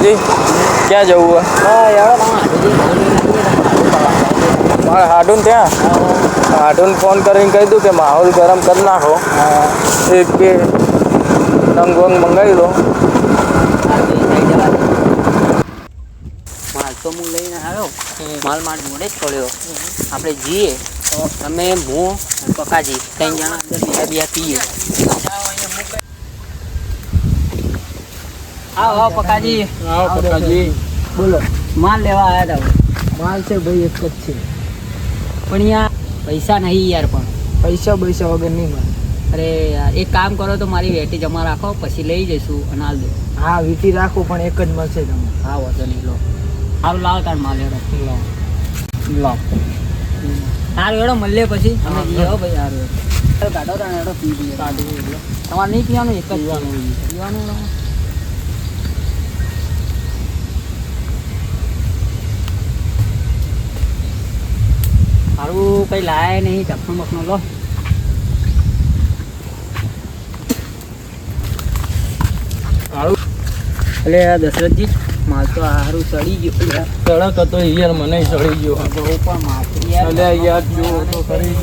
जी क्या जવું मारे हाडून त्या हाडून फोन કરીને કહી દઉં કે માહોલ ગરમ કરી નાખો એક બે નંગ વંગ મંગાવી લો માલ તો હું લઈને આવ્યો માલ માર જોડે જ પડ્યો આપણે જઈએ તમે હું પકાજી 3 જણા અંદર બે પીએ આવો પકાજી બોલો માલ લેવા આવ્યા હતા માલ છે ભાઈ એક જ છે પણ યાર પૈસા નહીં યાર પણ પૈસા વગર નહીં મળે અરે યાર એક કામ કરો તો મારી વેટી જમા રાખો પછી લઈ જઈશું અને હાલ દો હા વીટી રાખો પણ એક જ મળશે તમને હા વાંધો નહીં લો સારું લાવો તાર માલ એડો લાવ સારું એડો મળીએ પછી અમે જઈએ હો ભાઈ સારું કાઢો તાર એડો પી દઈએ તમારે નહીં પીવાનું એક જ પીવાનું સારું કઈ લાયા નહીં ચખણું બખણું લો એટલે દશરથજી માલ તો સારું સડી ગયું સડક હતો યાર મને સડી ગયો બહુ પણ માથું અલ્યા યાર જો તો કરી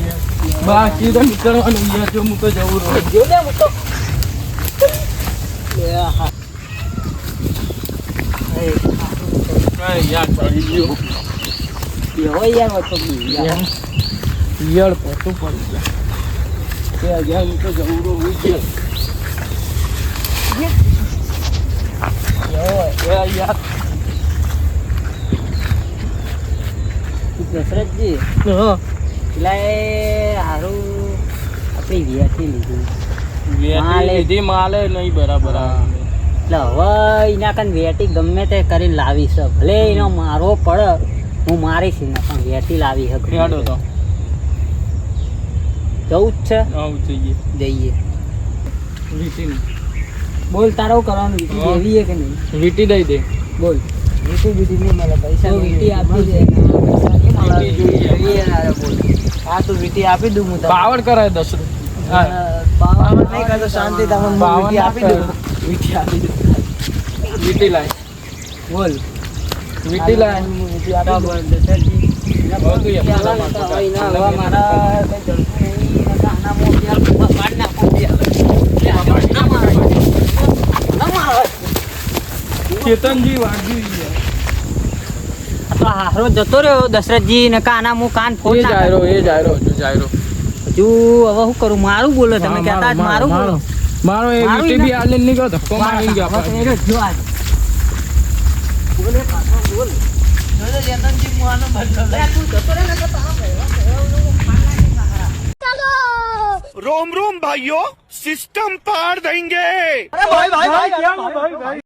બાકી તો નીકળવાનું યાર જો હું તો જવું રહ્યો જો લે હું તો યાર સડી ગયો એવો યાર વચ્ચે યાર પોતું પડી ગયા યાર હું તો જવું રહ્યો યાર દશરથજી પેલા એ સારું આપણી વ્યાથી લીધું માલે નહીં બરાબર એટલે હવે એના કાન વેટી ગમે તે કરીને લાવી છે ભલે એનો મારો પડે હું મારીશ ને પણ વેટી લાવી હક હેડો તો જવું જ છે જઈએ વીટી બોલ તારો કરવાનું વીટી દેવી છે કે નહીં વીટી દઈ દે બોલ વીટી નહીં મળે પૈસા તો વીટી આપી દે હા તું વીટી આપી દઉં હું પાવર કરાય દશરથ પાવર નહીં કરતો શાંતિ તમને પાવર વીટી આપી દઉં વીટી આપી દે વીટી લાય બોલ વીટી લાય વીટી આપી દઉં ચેતનજી વાગી હારો જતો રહ્યો દશરથજી ને કાના હું કાન ફોન એ જાયરો હજુ હવે શું કરું મારું બોલો તમે કહેતા મારું બોલો મારો એ વીટી બી આલે ની ગયો ધક્કો મારી ગયો આપણે જો આજ બોલે પાછો બોલ જો ચેતનજી મુઆનો બદલો તું જતો રે ને તો रोम रोम भाइयों सिस्टम पार देंगे। अरे भाई